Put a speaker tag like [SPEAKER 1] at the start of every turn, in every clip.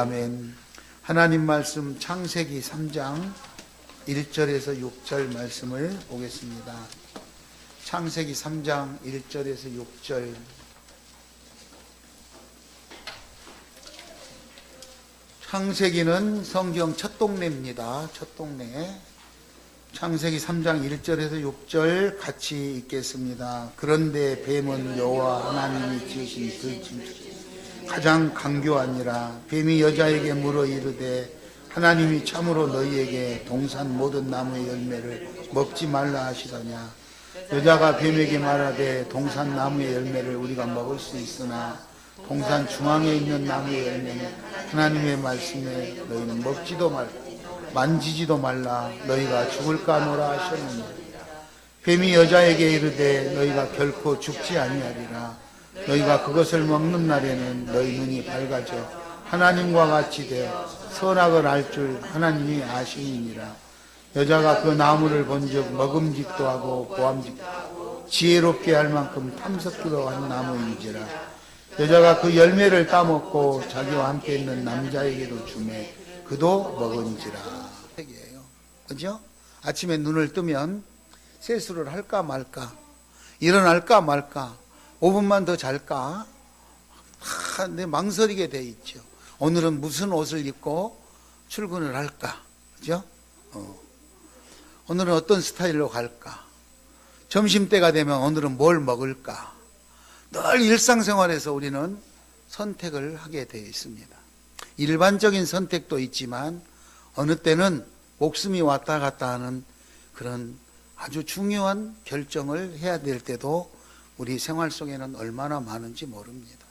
[SPEAKER 1] 아멘. 하나님 말씀 창세기 3장 1절에서 6절 말씀을 보겠습니다. 창세기 3장 1절에서 6절. 창세기는 성경 첫 동네입니다. 첫 동네. 창세기 3장 1절에서 6절 같이 읽겠습니다. 그런데 뱀은 여호와 하나님이 지으신 들짐승 가장 강교하니라. 뱀이 여자에게 물어 이르되 하나님이 참으로 너희에게 동산 모든 나무의 열매를 먹지 말라 하시더냐. 여자가 뱀에게 말하되 동산 나무의 열매를 우리가 먹을 수 있으나 동산 중앙에 있는 나무의 열매는 하나님의 말씀에 너희는 먹지도 말고 만지지도 말라. 너희가 죽을까 하노라 하셨느니라. 뱀이 여자에게 이르되 너희가 결코 죽지 아니하리라. 너희가 그것을 먹는 날에는 너희 눈이 밝아져 하나님과 같이 되어 선악을 알 줄 하나님이 아시니라. 여자가 그 나무를 본즉 먹음직도 하고 보암직도 하고 지혜롭게 할 만큼 탐스럽기도 한 나무인지라. 여자가 그 열매를 따먹고 자기와 함께 있는 남자에게도 주매 그도 먹은지라. 책이에요. 그죠? 아침에 눈을 뜨면 세수를 할까 말까, 일어날까 말까, 5분만 더 잘까, 내 망설이게 돼 있죠. 오늘은 무슨 옷을 입고 출근을 할까, 그죠? 오늘은 어떤 스타일로 갈까, 점심때가 되면 오늘은 뭘 먹을까. 늘 일상생활에서 우리는 선택을 하게 되어 있습니다. 일반적인 선택도 있지만 어느 때는 목숨이 왔다 갔다 하는 그런 아주 중요한 결정을 해야 될 때도 우리 생활 속에는 얼마나 많은지 모릅니다.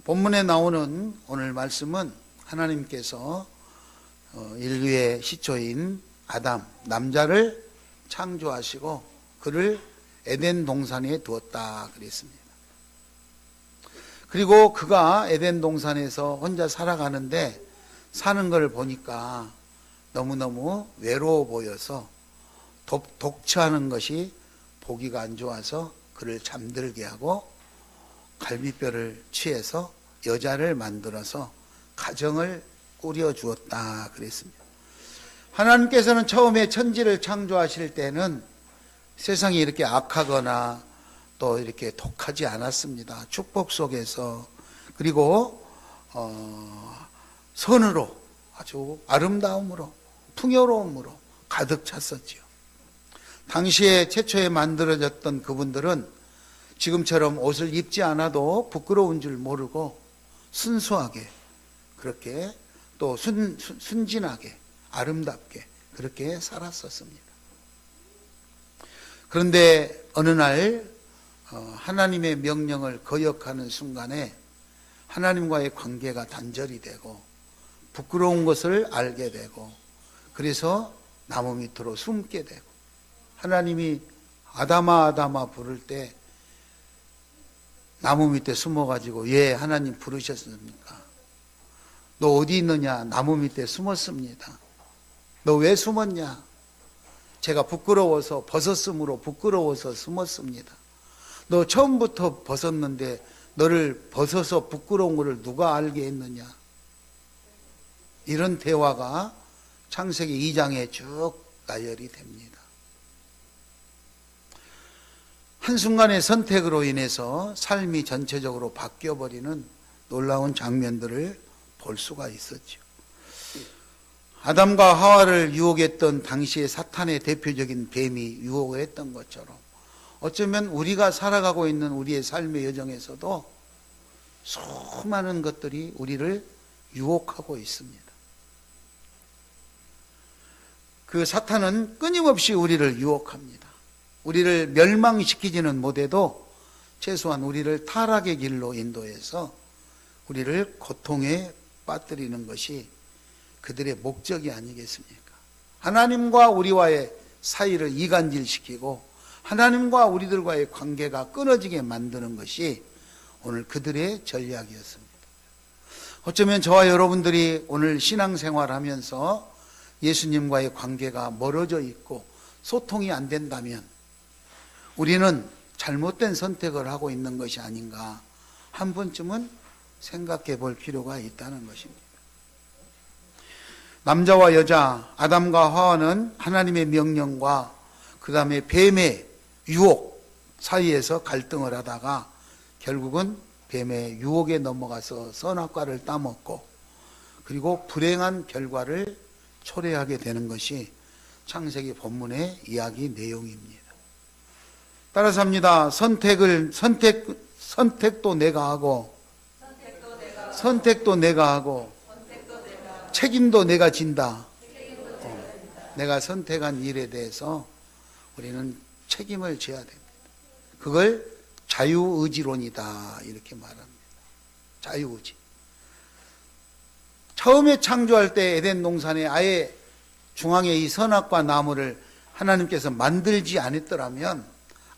[SPEAKER 1] 본문에 나오는 오늘 말씀은 하나님께서 인류의 시초인 아담, 남자를 창조하시고 그를 에덴 동산에 두었다 그랬습니다. 그리고 그가 에덴 동산에서 혼자 살아가는데 사는 걸 보니까 너무너무 외로워 보여서 독처하는 것이 보기가 안 좋아서 그를 잠들게 하고 갈비뼈를 취해서 여자를 만들어서 가정을 꾸려 주었다 그랬습니다. 하나님께서는 처음에 천지를 창조하실 때는 세상이 이렇게 악하거나 또 이렇게 독하지 않았습니다. 축복 속에서, 그리고 선으로, 아주 아름다움으로, 풍요로움으로 가득 찼었지요. 당시에 최초에 만들어졌던 그분들은 지금처럼 옷을 입지 않아도 부끄러운 줄 모르고 순수하게, 그렇게 또 순진하게, 아름답게 그렇게 살았었습니다. 그런데 어느 날 하나님의 명령을 거역하는 순간에 하나님과의 관계가 단절이 되고 부끄러운 것을 알게 되고, 그래서 나무 밑으로 숨게 되고, 하나님이 아담아 아담아 부를 때 나무 밑에 숨어가지고 예 하나님 부르셨습니까? 너 어디 있느냐? 나무 밑에 숨었습니다. 너 왜 숨었냐? 제가 부끄러워서 벗었으므로 부끄러워서 숨었습니다. 너 처음부터 벗었는데 너를 벗어서 부끄러운 것을 누가 알게 했느냐? 이런 대화가 창세기 2장에 쭉 나열이 됩니다. 한순간의 선택으로 인해서 삶이 전체적으로 바뀌어버리는 놀라운 장면들을 볼 수가 있었죠. 아담과 하와를 유혹했던 당시의 사탄의 대표적인 뱀이 유혹을 했던 것처럼 어쩌면 우리가 살아가고 있는 우리의 삶의 여정에서도 수많은 것들이 우리를 유혹하고 있습니다. 그 사탄은 끊임없이 우리를 유혹합니다. 우리를 멸망시키지는 못해도 최소한 우리를 타락의 길로 인도해서 우리를 고통에 빠뜨리는 것이 그들의 목적이 아니겠습니까? 하나님과 우리와의 사이를 이간질시키고 하나님과 우리들과의 관계가 끊어지게 만드는 것이 오늘 그들의 전략이었습니다. 어쩌면 저와 여러분들이 오늘 신앙생활하면서 예수님과의 관계가 멀어져 있고 소통이 안 된다면 우리는 잘못된 선택을 하고 있는 것이 아닌가 한 번쯤은 생각해 볼 필요가 있다는 것입니다. 남자와 여자 아담과 하와는 하나님의 명령과 그 다음에 뱀의 유혹 사이에서 갈등을 하다가 결국은 뱀의 유혹에 넘어가서 선악과를 따먹고 그리고 불행한 결과를 초래하게 되는 것이 창세기 본문의 이야기 내용입니다. 따라서 합니다. 선택도 내가 하고 책임도 내가 진다. 내가 선택한 일에 대해서 우리는 책임을 져야 됩니다. 그걸 자유의지론이다 이렇게 말합니다. 자유의지. 처음에 창조할 때 에덴 동산에 아예 중앙에 이 선악과 나무를 하나님께서 만들지 않았더라면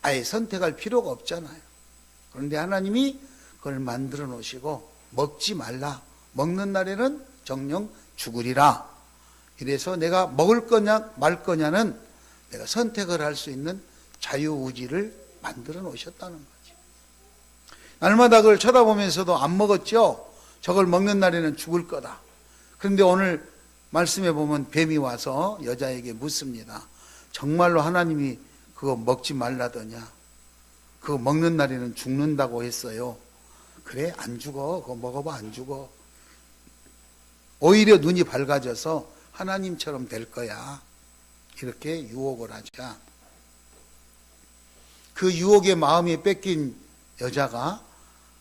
[SPEAKER 1] 아예 선택할 필요가 없잖아요. 그런데 하나님이 그걸 만들어 놓으시고 먹지 말라. 먹는 날에는 정녕 죽으리라. 이래서 내가 먹을 거냐 말 거냐는 내가 선택을 할 수 있는 자유의지를 만들어 놓으셨다는 거지. 날마다 그걸 쳐다보면서도 안 먹었죠. 저걸 먹는 날에는 죽을 거다. 그런데 오늘 말씀해 보면 뱀이 와서 여자에게 묻습니다. 정말로 하나님이 그거 먹지 말라더냐? 그거 먹는 날에는 죽는다고 했어요. 그래, 안 죽어. 그거 먹어봐, 안 죽어. 오히려 눈이 밝아져서 하나님처럼 될 거야. 이렇게 유혹을 하자. 그 유혹의 마음이 뺏긴 여자가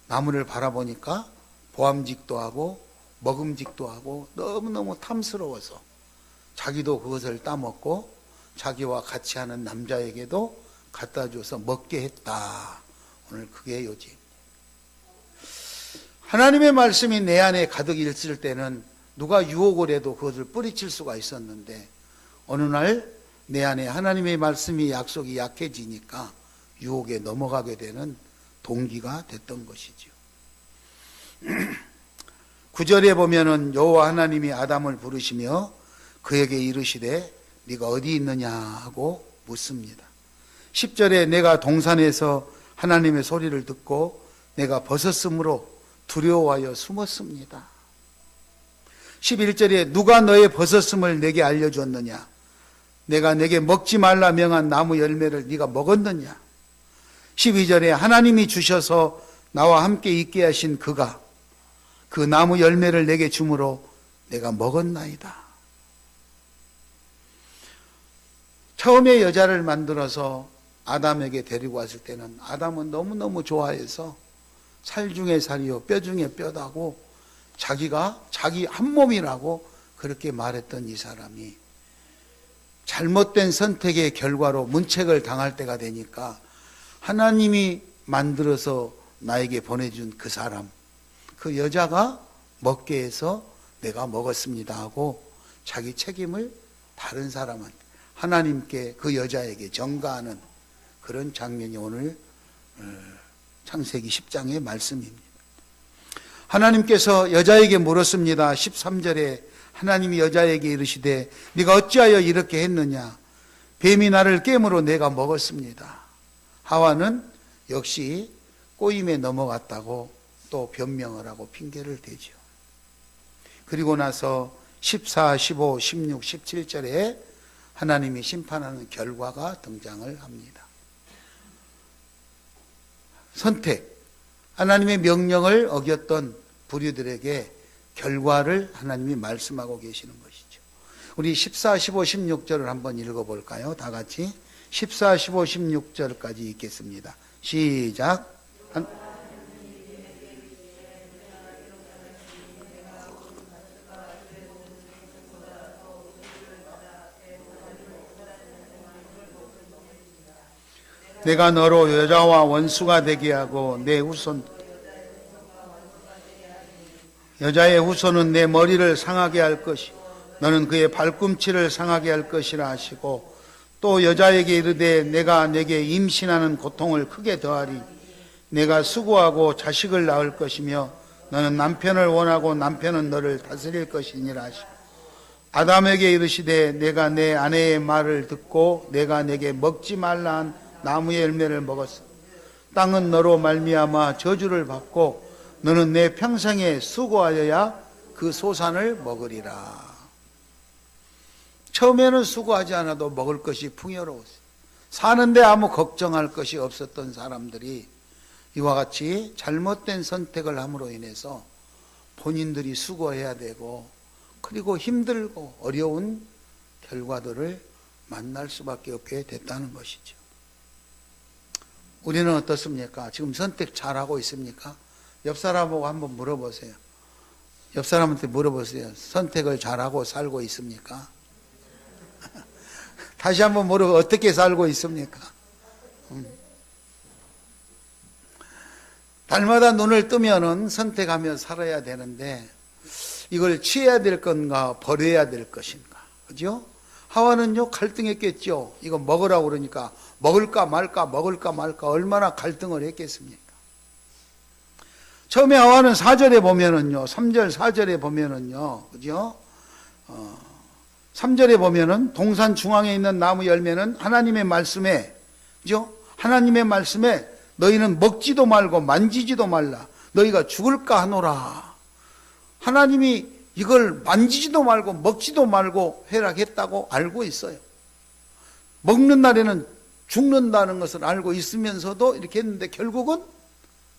[SPEAKER 1] 나무를 바라보니까 보암직도 하고 먹음직도 하고 너무너무 탐스러워서 자기도 그것을 따먹고 자기와 같이 하는 남자에게도 갖다 줘서 먹게 했다. 오늘 그게 요지. 하나님의 말씀이 내 안에 가득 있을 때는 누가 유혹을 해도 그것을 뿌리칠 수가 있었는데 어느 날 내 안에 하나님의 말씀이 약속이 약해지니까 유혹에 넘어가게 되는 동기가 됐던 것이죠. 9절에 보면은 여호와 하나님이 아담을 부르시며 그에게 이르시되 네가 어디 있느냐 하고 묻습니다. 10절에 내가 동산에서 하나님의 소리를 듣고 내가 벗었으므로 두려워하여 숨었습니다. 11절에 누가 너의 벗었음을 내게 알려줬느냐? 내가 내게 먹지 말라 명한 나무 열매를 네가 먹었느냐? 12절에 하나님이 주셔서 나와 함께 있게 하신 그가 그 나무 열매를 내게 주므로 내가 먹었나이다. 처음에 여자를 만들어서 아담에게 데리고 왔을 때는 아담은 너무너무 좋아해서 살 중에 살이요 뼈 중에 뼈다고 자기가 자기 한 몸이라고 그렇게 말했던 이 사람이 잘못된 선택의 결과로 문책을 당할 때가 되니까 하나님이 만들어서 나에게 보내준 그 사람, 그 여자가 먹게 해서 내가 먹었습니다 하고 자기 책임을 다른 사람한테 하나님께 그 여자에게 전가하는 그런 장면이 오늘 창세기 10장의 말씀입니다. 하나님께서 여자에게 물었습니다. 13절에 하나님이 여자에게 이르시되 네가 어찌하여 이렇게 했느냐? 뱀이 나를 깨므로 내가 먹었습니다. 하와는 역시 꼬임에 넘어갔다고 또 변명을 하고 핑계를 대죠. 그리고 나서 14, 15, 16, 17절에 하나님이 심판하는 결과가 등장을 합니다. 선택, 하나님의 명령을 어겼던 부류들에게 결과를 하나님이 말씀하고 계시는 것이죠. 우리 14, 15, 16절을 한번 읽어볼까요? 다 같이 14, 15, 16절까지 읽겠습니다. 시작. 내가 너로 여자와 원수가 되게 하고 내 후손 여자의 후손은 내 머리를 상하게 할 것이 너는 그의 발꿈치를 상하게 할 것이라 하시고 또 여자에게 이르되 내가 내게 임신하는 고통을 크게 더하리 내가 수고하고 자식을 낳을 것이며 너는 남편을 원하고 남편은 너를 다스릴 것이니라 하시고 아담에게 이르시되 내가 내 아내의 말을 듣고 내가 내게 먹지 말라 한 나무의 열매를 먹었어 땅은 너로 말미암아 저주를 받고 너는 내 평생에 수고하여야 그 소산을 먹으리라. 처음에는 수고하지 않아도 먹을 것이 풍요로웠어요. 사는데 아무 걱정할 것이 없었던 사람들이 이와 같이 잘못된 선택을 함으로 인해서 본인들이 수고해야 되고 그리고 힘들고 어려운 결과들을 만날 수밖에 없게 됐다는 것이죠. 우리는 어떻습니까? 지금 선택 잘하고 있습니까? 옆 사람하고 한번 물어보세요. 옆 사람한테 물어보세요. 선택을 잘하고 살고 있습니까? 다시 한번 물어보, 어떻게 살고 있습니까? 날마다 눈을 뜨면은 선택하며 살아야 되는데 이걸 취해야 될 건가 버려야 될 것인가, 그죠? 하와는요 갈등했겠죠. 이거 먹으라고 그러니까 먹을까 말까 먹을까 말까 얼마나 갈등을 했겠습니까? 처음에 하와는 4절에 보면은요, 3절 4절에 보면은요, 그죠? 3절에 보면은 동산 중앙에 있는 나무 열매는 하나님의 말씀에, 그죠? 하나님의 말씀에 너희는 먹지도 말고 만지지도 말라. 너희가 죽을까 하노라. 하나님이 이걸 만지지도 말고 먹지도 말고 해라했다고 알고 있어요. 먹는 날에는 죽는다는 것을 알고 있으면서도 이렇게 했는데 결국은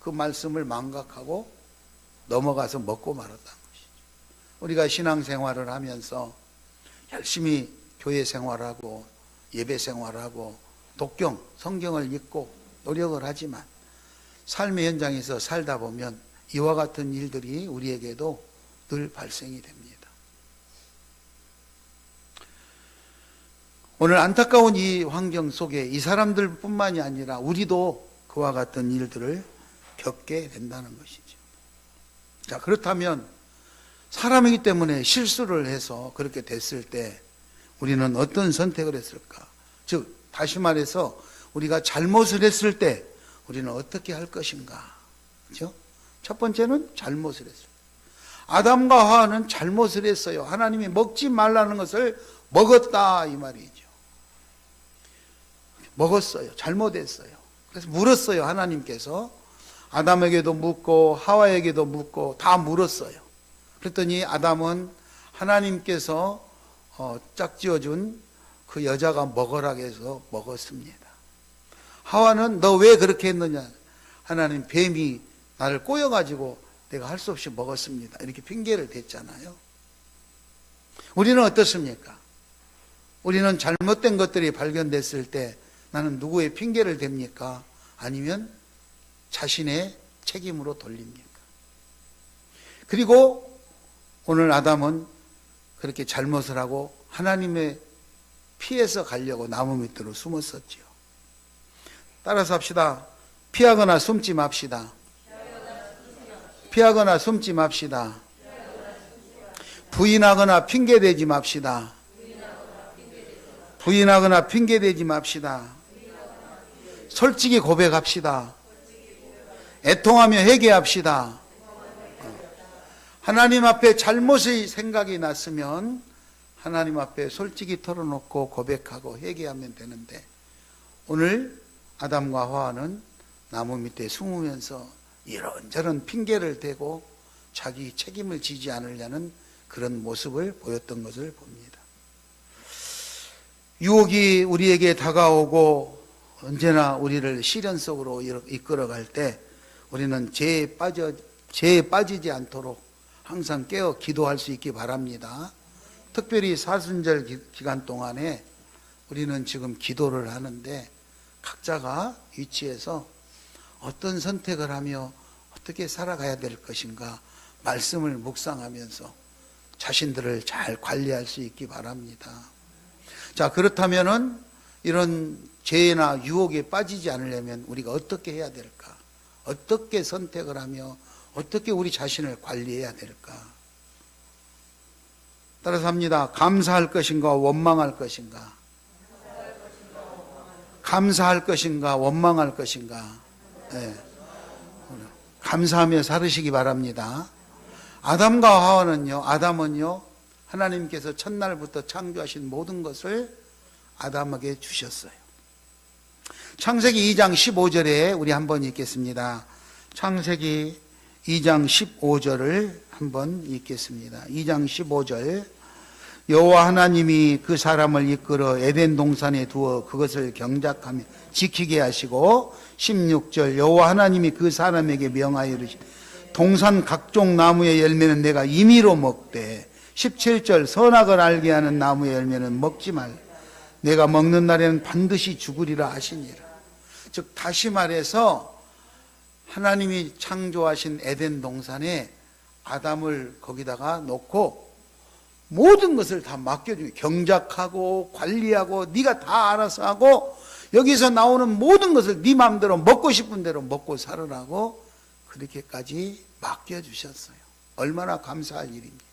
[SPEAKER 1] 그 말씀을 망각하고 넘어가서 먹고 말았다는 것이죠. 우리가 신앙생활을 하면서 열심히 교회 생활하고 예배 생활하고 독경, 성경을 읽고 노력을 하지만 삶의 현장에서 살다 보면 이와 같은 일들이 우리에게도 늘 발생이 됩니다. 오늘 안타까운 이 환경 속에 이 사람들뿐만이 아니라 우리도 그와 같은 일들을 겪게 된다는 것이죠. 자, 그렇다면 사람이기 때문에 실수를 해서 그렇게 됐을 때 우리는 어떤 선택을 했을까? 즉 다시 말해서 우리가 잘못을 했을 때 우리는 어떻게 할 것인가? 그렇죠? 첫 번째는 잘못을 했어요. 아담과 하와는 잘못을 했어요. 하나님이 먹지 말라는 것을 먹었다 이 말이죠. 먹었어요. 잘못했어요. 그래서 물었어요. 하나님께서 아담에게도 묻고 하와에게도 묻고 다 물었어요. 그랬더니 아담은 하나님께서 짝지어준 그 여자가 먹으라 해서 먹었습니다. 하와는 너 왜 그렇게 했느냐? 하나님 뱀이 나를 꼬여가지고 내가 할 수 없이 먹었습니다. 이렇게 핑계를 댔잖아요. 우리는 어떻습니까? 우리는 잘못된 것들이 발견됐을 때 나는 누구의 핑계를 댑니까? 아니면 자신의 책임으로 돌립니까? 그리고 오늘 아담은 그렇게 잘못을 하고 하나님의 피해서 가려고 나무 밑으로 숨었었지요. 따라서 합시다. 피하거나 숨지 맙시다. 피하거나 숨지 맙시다. 부인하거나 핑계대지 맙시다. 부인하거나 핑계대지 맙시다. 솔직히 고백합시다. 애통하며 회개합시다. 하나님 앞에 잘못의 생각이 났으면 하나님 앞에 솔직히 털어놓고 고백하고 회개하면 되는데 오늘 아담과 하와는 나무 밑에 숨으면서 이런저런 핑계를 대고 자기 책임을 지지 않으려는 그런 모습을 보였던 것을 봅니다. 유혹이 우리에게 다가오고 언제나 우리를 시련 속으로 이끌어갈 때 우리는 죄에 빠지지 않도록 항상 깨어 기도할 수 있기 바랍니다. 특별히 사순절 기간 동안에 우리는 지금 기도를 하는데 각자가 위치에서 어떤 선택을 하며 어떻게 살아가야 될 것인가 말씀을 묵상하면서 자신들을 잘 관리할 수 있기 바랍니다. 자, 그렇다면은 이런 죄나 유혹에 빠지지 않으려면 우리가 어떻게 해야 될까? 어떻게 선택을 하며 어떻게 우리 자신을 관리해야 될까? 따라서 합니다. 감사할 것인가 원망할 것인가? 감사할 것인가 원망할 것인가? 네. 감사하며 살으시기 바랍니다. 아담과 하와는요, 아담은요, 하나님께서 첫날부터 창조하신 모든 것을 아담에게 주셨어요. 창세기 2장 15절에 우리 한번 읽겠습니다. 창세기 2장 15절을 한번 읽겠습니다. 2장 15절. 여호와 하나님이 그 사람을 이끌어 에덴 동산에 두어 그것을 경작하며 지키게 하시고, 16절. 여호와 하나님이 그 사람에게 명하여 이르시되 동산 각종 나무의 열매는 내가 임의로 먹되, 17절. 선악을 알게 하는 나무의 열매는 먹지 말라. 내가 먹는 날에는 반드시 죽으리라 하시니라. 즉 다시 말해서 하나님이 창조하신 에덴 동산에 아담을 거기다가 놓고 모든 것을 다 맡겨주고 경작하고 관리하고 네가 다 알아서 하고 여기서 나오는 모든 것을 네 마음대로 먹고 싶은 대로 먹고 살으라고 그렇게까지 맡겨주셨어요. 얼마나 감사할 일입니까?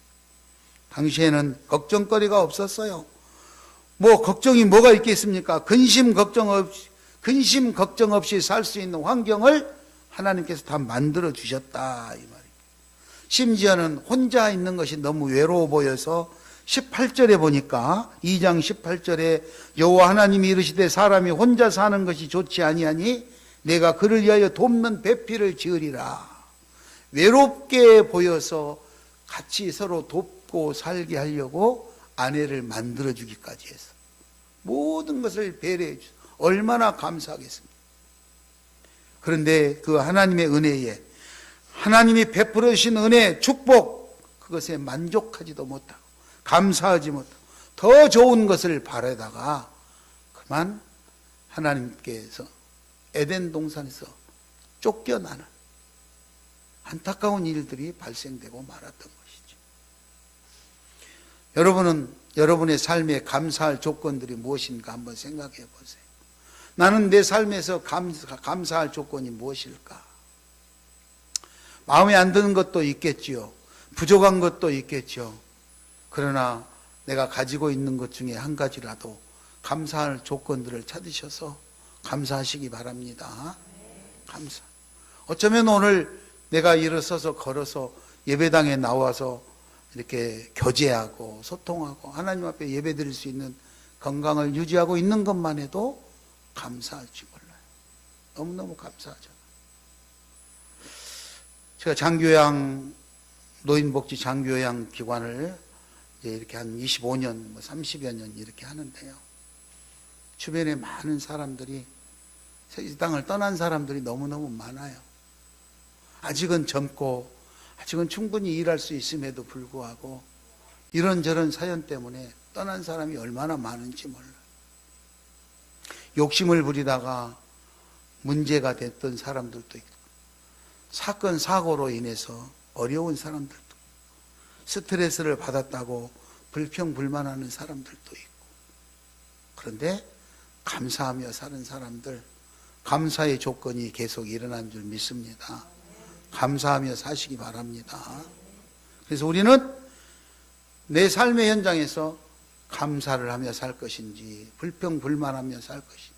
[SPEAKER 1] 당시에는 걱정거리가 없었어요. 뭐 걱정이 뭐가 있겠습니까? 근심 걱정 없이 살 수 있는 환경을 하나님께서 다 만들어 주셨다 이 말입니다. 심지어는 혼자 있는 것이 너무 외로워 보여서 18절에 보니까 2장 18절에 여호와 하나님이 이르시되 사람이 혼자 사는 것이 좋지 아니하니 내가 그를 위하여 돕는 배필을 지으리라. 외롭게 보여서 같이 서로 돕고 살게 하려고 아내를 만들어 주기까지 했어. 모든 것을 배려해 주셔. 얼마나 감사하겠습니까? 그런데 그 하나님의 은혜에 하나님이 베풀어 주신 은혜, 축복, 그것에 만족하지도 못하고 감사하지 못하고 더 좋은 것을 바라다가 그만 하나님께서 에덴 동산에서 쫓겨나는 안타까운 일들이 발생되고 말았던 것이죠. 여러분은 여러분의 삶에 감사할 조건들이 무엇인가 한번 생각해 보세요. 나는 내 삶에서 감사할 조건이 무엇일까? 마음에 안 드는 것도 있겠지요. 부족한 것도 있겠죠. 그러나 내가 가지고 있는 것 중에 한 가지라도 감사할 조건들을 찾으셔서 감사하시기 바랍니다. 감사. 어쩌면 오늘 내가 일어서서 걸어서 예배당에 나와서 이렇게 교제하고 소통하고 하나님 앞에 예배 드릴 수 있는 건강을 유지하고 있는 것만 해도 감사할지 몰라요. 너무너무 감사하죠. 제가 장교양, 노인복지 장교양 기관을 이제 이렇게 한 25년, 30여 년 이렇게 하는데요. 주변에 많은 사람들이, 이 땅을 떠난 사람들이 너무너무 많아요. 아직은 젊고, 아직은 충분히 일할 수 있음에도 불구하고, 이런저런 사연 때문에 떠난 사람이 얼마나 많은지 몰라요. 욕심을 부리다가 문제가 됐던 사람들도 있고, 사건, 사고로 인해서 어려운 사람들도, 스트레스를 받았다고 불평불만하는 사람들도 있고, 그런데 감사하며 사는 사람들, 감사의 조건이 계속 일어난 줄 믿습니다. 감사하며 사시기 바랍니다. 그래서 우리는 내 삶의 현장에서 감사를 하며 살 것인지, 불평불만하며 살 것인지,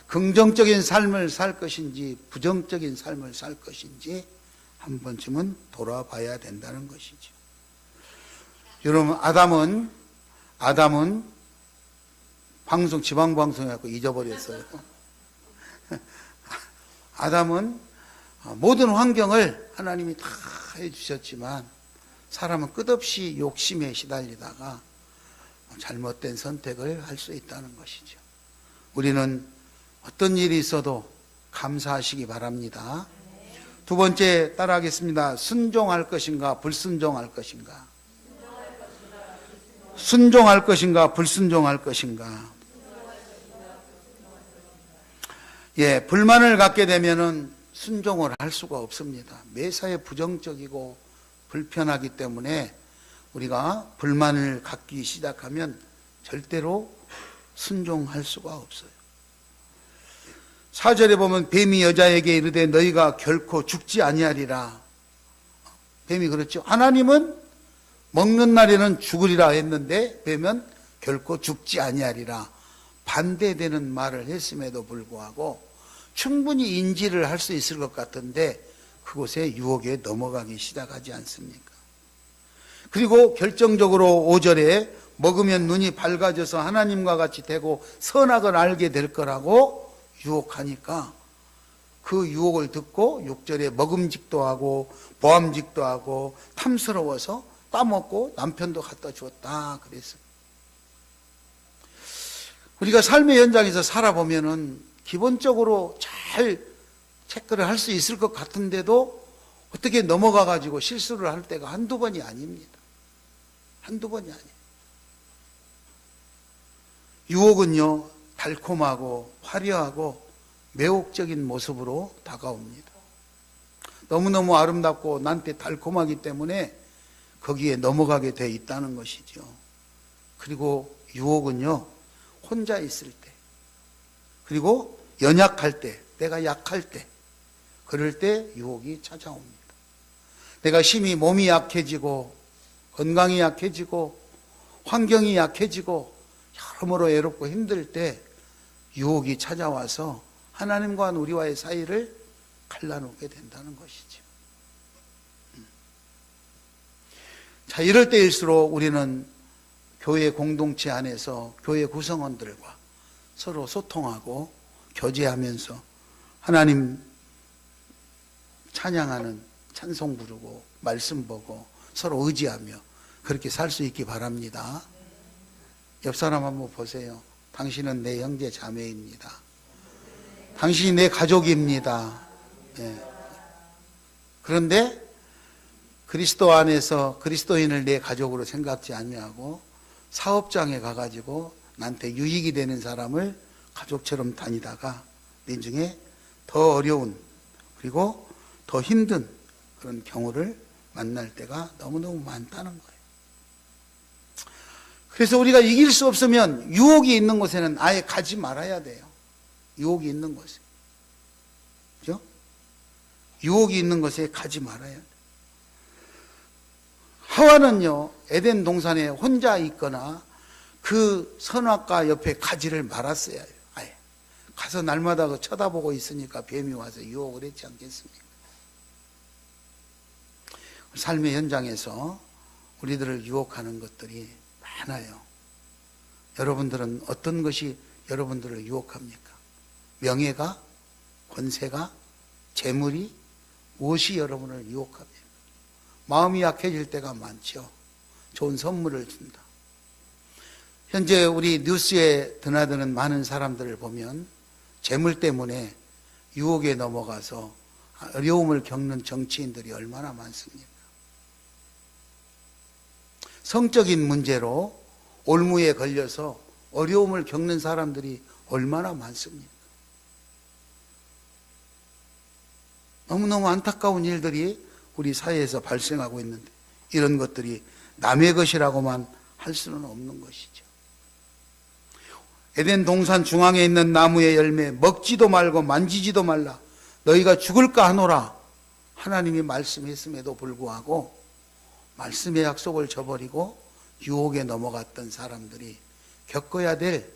[SPEAKER 1] 긍정적인 삶을 살 것인지, 부정적인 삶을 살 것인지 한 번쯤은 돌아봐야 된다는 것이죠. 여러분, 아담은 지방방송해갖고 잊어버렸어요. 아담은 모든 환경을 하나님이 다 해주셨지만 사람은 끝없이 욕심에 시달리다가 잘못된 선택을 할 수 있다는 것이죠. 우리는 어떤 일이 있어도 감사하시기 바랍니다. 두 번째 따라하겠습니다. 순종할 것인가 불순종할 것인가? 순종할 것인가 불순종할 것인가? 예, 불만을 갖게 되면은 순종을 할 수가 없습니다. 매사에 부정적이고 불편하기 때문에 우리가 불만을 갖기 시작하면 절대로 순종할 수가 없어요. 4절에 보면 뱀이 여자에게 이르되 너희가 결코 죽지 아니하리라. 뱀이 그렇죠. 하나님은 먹는 날에는 죽으리라 했는데 뱀은 결코 죽지 아니하리라. 반대되는 말을 했음에도 불구하고 충분히 인지를 할 수 있을 것 같은데 그곳에 유혹에 넘어가기 시작하지 않습니까? 그리고 결정적으로 5절에 먹으면 눈이 밝아져서 하나님과 같이 되고 선악을 알게 될 거라고 유혹하니까 그 그 유혹을 듣고 6절에 먹음직도 하고 보암직도 하고 탐스러워서 따먹고 남편도 갖다 주었다 그랬어요. 우리가 삶의 현장에서 살아보면은 기본적으로 잘 체크를 할 수 있을 것 같은데도 어떻게 넘어가가지고 실수를 할 때가 한두 번이 아닙니다. 한두 번이 아니에요. 유혹은요, 달콤하고 화려하고 매혹적인 모습으로 다가옵니다. 너무너무 아름답고 나한테 달콤하기 때문에 거기에 넘어가게 돼 있다는 것이죠. 그리고 유혹은요, 혼자 있을 때, 그리고 연약할 때, 내가 약할 때, 그럴 때 유혹이 찾아옵니다. 내가 심히 몸이 약해지고 건강이 약해지고 환경이 약해지고 여러모로 외롭고 힘들 때 유혹이 찾아와서 하나님과 우리와의 사이를 갈라놓게 된다는 것이죠. 자, 이럴 때일수록 우리는 교회 공동체 안에서 교회 구성원들과 서로 소통하고 교제하면서 하나님 찬양하는 찬송 부르고 말씀 보고 서로 의지하며 그렇게 살 수 있기 바랍니다. 옆 사람 한번 보세요. 당신은 내 형제 자매입니다. 당신이 내 가족입니다. 예. 그런데 그리스도 안에서 그리스도인을 내 가족으로 생각지 아니하고 사업장에 가가지고 나한테 유익이 되는 사람을 가족처럼 다니다가 나중에 더 어려운 그리고 더 힘든 그런 경우를 만날 때가 너무너무 많다는 거예요. 그래서 우리가 이길 수 없으면 유혹이 있는 곳에는 아예 가지 말아야 돼요. 유혹이 있는 곳에. 그죠? 유혹이 있는 곳에 가지 말아야 돼요. 하와는요, 에덴 동산에 혼자 있거나 그 선악과 옆에 가지를 말았어야 해요. 아예. 가서 날마다 쳐다보고 있으니까 뱀이 와서 유혹을 했지 않겠습니까? 삶의 현장에서 우리들을 유혹하는 것들이 많아요. 여러분들은 어떤 것이 여러분들을 유혹합니까? 명예가? 권세가? 재물이? 무엇이 여러분을 유혹합니까? 마음이 약해질 때가 많죠. 좋은 선물을 준다. 현재 우리 뉴스에 드나드는 많은 사람들을 보면 재물 때문에 유혹에 넘어가서 어려움을 겪는 정치인들이 얼마나 많습니까? 성적인 문제로 올무에 걸려서 어려움을 겪는 사람들이 얼마나 많습니까? 너무너무 안타까운 일들이 우리 사회에서 발생하고 있는데 이런 것들이 남의 것이라고만 할 수는 없는 것이죠. 에덴 동산 중앙에 있는 나무의 열매 먹지도 말고 만지지도 말라 너희가 죽을까 하노라 하나님이 말씀했음에도 불구하고 말씀의 약속을 저버리고 유혹에 넘어갔던 사람들이 겪어야 될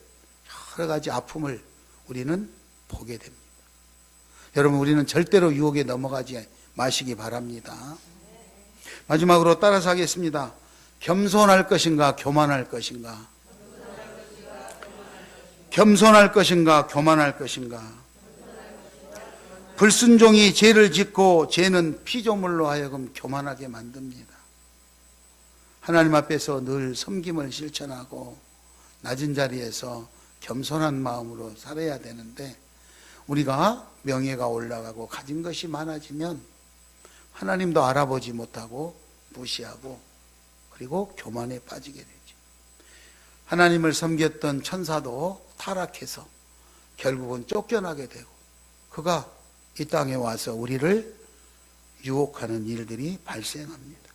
[SPEAKER 1] 여러 가지 아픔을 우리는 보게 됩니다. 여러분, 우리는 절대로 유혹에 넘어가지 마시기 바랍니다. 마지막으로 따라서 하겠습니다. 겸손할 것인가 교만할 것인가? 겸손할 것인가 교만할 것인가? 불순종이 죄를 짓고 죄는 피조물로 하여금 교만하게 만듭니다. 하나님 앞에서 늘 섬김을 실천하고 낮은 자리에서 겸손한 마음으로 살아야 되는데 우리가 명예가 올라가고 가진 것이 많아지면 하나님도 알아보지 못하고 무시하고 그리고 교만에 빠지게 되죠. 하나님을 섬겼던 천사도 타락해서 결국은 쫓겨나게 되고 그가 이 땅에 와서 우리를 유혹하는 일들이 발생합니다.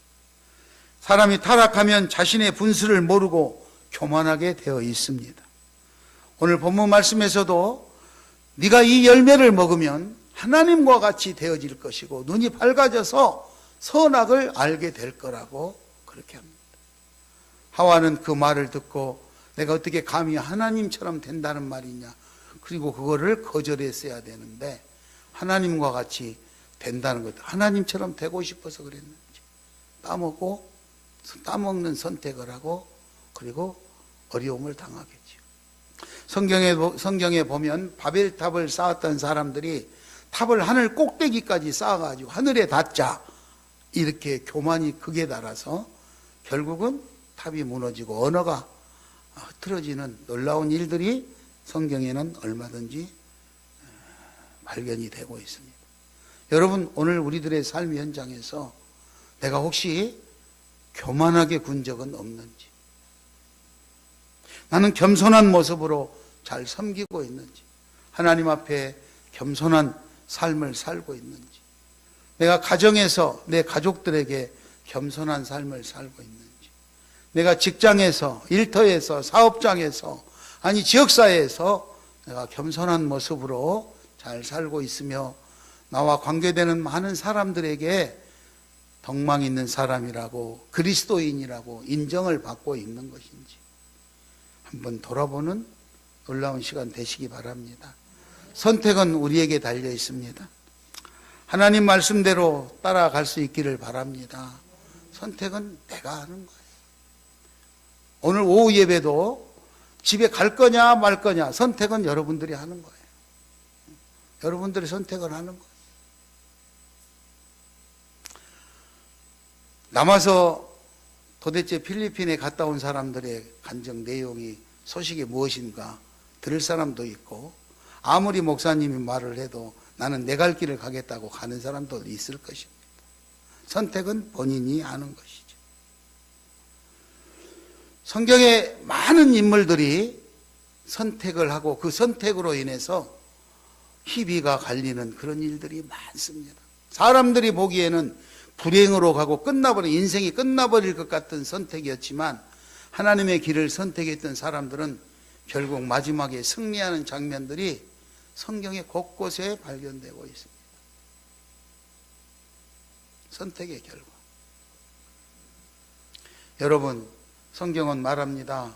[SPEAKER 1] 사람이 타락하면 자신의 분수를 모르고 교만하게 되어 있습니다. 오늘 본문 말씀에서도 네가 이 열매를 먹으면 하나님과 같이 되어질 것이고 눈이 밝아져서 선악을 알게 될 거라고 그렇게 합니다. 하와는 그 말을 듣고 내가 어떻게 감히 하나님처럼 된다는 말이냐, 그리고 그거를 거절했어야 되는데 하나님과 같이 된다는 것, 하나님처럼 되고 싶어서 그랬는지 따먹는 선택을 하고 그리고 어려움을 당하겠죠. 성경에 보면 바벨탑을 쌓았던 사람들이 탑을 하늘 꼭대기까지 쌓아가지고 하늘에 닿자 이렇게 교만이 극에 달아서 결국은 탑이 무너지고 언어가 흐트러지는 놀라운 일들이 성경에는 얼마든지 발견이 되고 있습니다. 여러분, 오늘 우리들의 삶의 현장에서 내가 혹시 교만하게 군 적은 없는지, 나는 겸손한 모습으로 잘 섬기고 있는지, 하나님 앞에 겸손한 삶을 살고 있는지, 내가 가정에서 내 가족들에게 겸손한 삶을 살고 있는지, 내가 직장에서, 일터에서, 사업장에서, 아니 지역사회에서 내가 겸손한 모습으로 잘 살고 있으며 나와 관계되는 많은 사람들에게 덕망 있는 사람이라고, 그리스도인이라고 인정을 받고 있는 것인지 한번 돌아보는 놀라운 시간 되시기 바랍니다. 선택은 우리에게 달려 있습니다. 하나님 말씀대로 따라갈 수 있기를 바랍니다. 선택은 내가 하는 거예요. 오늘 오후 예배도 집에 갈 거냐 말 거냐 선택은 여러분들이 하는 거예요. 여러분들이 선택을 하는 거예요. 남아서 도대체 필리핀에 갔다 온 사람들의 간증 내용이 소식이 무엇인가 들을 사람도 있고, 아무리 목사님이 말을 해도 나는 내 갈 길을 가겠다고 가는 사람도 있을 것입니다. 선택은 본인이 하는 것이죠. 성경에 많은 인물들이 선택을 하고 그 선택으로 인해서 희비가 갈리는 그런 일들이 많습니다. 사람들이 보기에는 불행으로 가고 끝나버린, 인생이 끝나버릴 것 같은 선택이었지만 하나님의 길을 선택했던 사람들은 결국 마지막에 승리하는 장면들이 성경의 곳곳에 발견되고 있습니다. 선택의 결과. 여러분, 성경은 말합니다.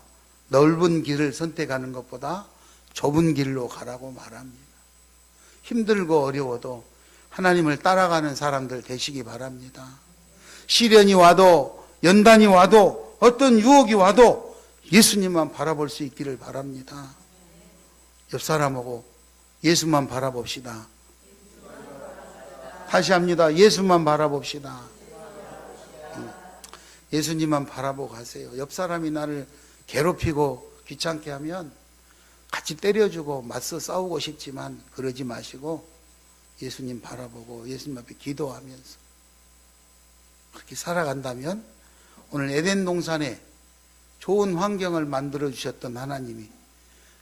[SPEAKER 1] 넓은 길을 선택하는 것보다 좁은 길로 가라고 말합니다. 힘들고 어려워도 하나님을 따라가는 사람들 되시기 바랍니다. 시련이 와도, 연단이 와도, 어떤 유혹이 와도 예수님만 바라볼 수 있기를 바랍니다. 옆 사람하고 예수만 바라봅시다. 다시 합니다. 예수만 바라봅시다. 예수님만 바라보고 가세요. 옆 사람이 나를 괴롭히고 귀찮게 하면 같이 때려주고 맞서 싸우고 싶지만 그러지 마시고 예수님 바라보고 예수님 앞에 기도하면서 그렇게 살아간다면 오늘 에덴 동산에 좋은 환경을 만들어 주셨던 하나님이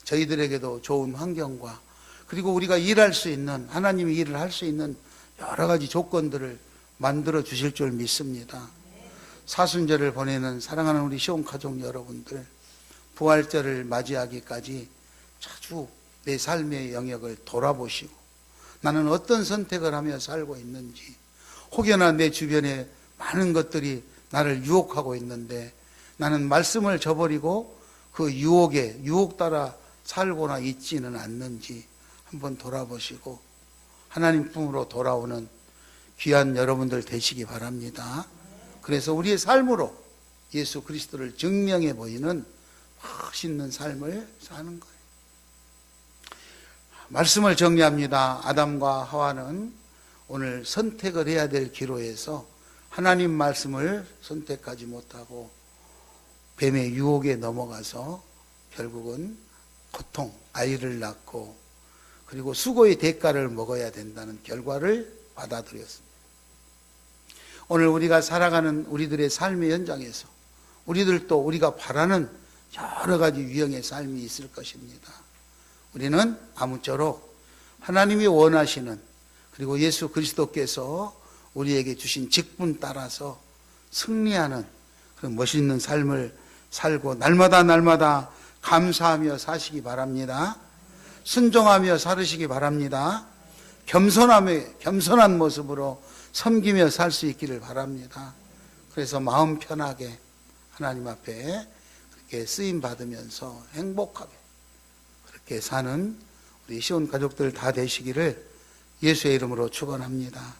[SPEAKER 1] 저희들에게도 좋은 환경과 그리고 우리가 일할 수 있는, 하나님이 일을 할 수 있는 여러 가지 조건들을 만들어 주실 줄 믿습니다. 사순절을 보내는 사랑하는 우리 시온 가족 여러분들, 부활절을 맞이하기까지 자주 내 삶의 영역을 돌아보시고 나는 어떤 선택을 하며 살고 있는지, 혹여나 내 주변에 많은 것들이 나를 유혹하고 있는데 나는 말씀을 저버리고 그 유혹 따라 살고나 있지는 않는지 한번 돌아보시고 하나님 품으로 돌아오는 귀한 여러분들 되시기 바랍니다. 그래서 우리의 삶으로 예수 그리스도를 증명해 보이는 멋있는 삶을 사는 거예요. 말씀을 정리합니다. 아담과 하와는 오늘 선택을 해야 될 기로에서 하나님 말씀을 선택하지 못하고 뱀의 유혹에 넘어가서 결국은 고통, 아이를 낳고 그리고 수고의 대가를 먹어야 된다는 결과를 받아들였습니다. 오늘 우리가 살아가는 우리들의 삶의 현장에서 우리들도 우리가 바라는 여러 가지 유형의 삶이 있을 것입니다. 우리는 아무쪼록 하나님이 원하시는 그리고 예수 그리스도께서 우리에게 주신 직분 따라서 승리하는 그런 멋있는 삶을 살고 날마다 감사하며 사시기 바랍니다. 순종하며 살으시기 바랍니다. 겸손한 모습으로 섬기며 살 수 있기를 바랍니다. 그래서 마음 편하게 하나님 앞에 그렇게 쓰임 받으면서 행복하게 그렇게 사는 우리 시온 가족들 다 되시기를 예수의 이름으로 축원합니다.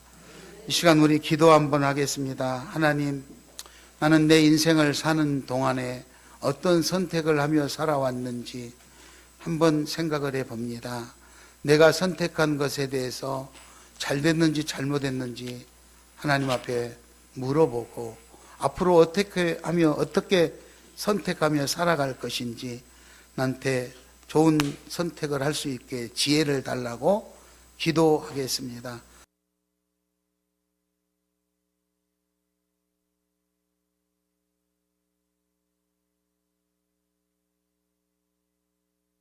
[SPEAKER 1] 이 시간 우리 기도 한번 하겠습니다. 하나님, 나는 내 인생을 사는 동안에 어떤 선택을 하며 살아왔는지 한번 생각을 해봅니다. 내가 선택한 것에 대해서 잘 됐는지 잘못했는지 하나님 앞에 물어보고 앞으로 어떻게 선택하며 살아갈 것인지 나한테 좋은 선택을 할 수 있게 지혜를 달라고 기도하겠습니다.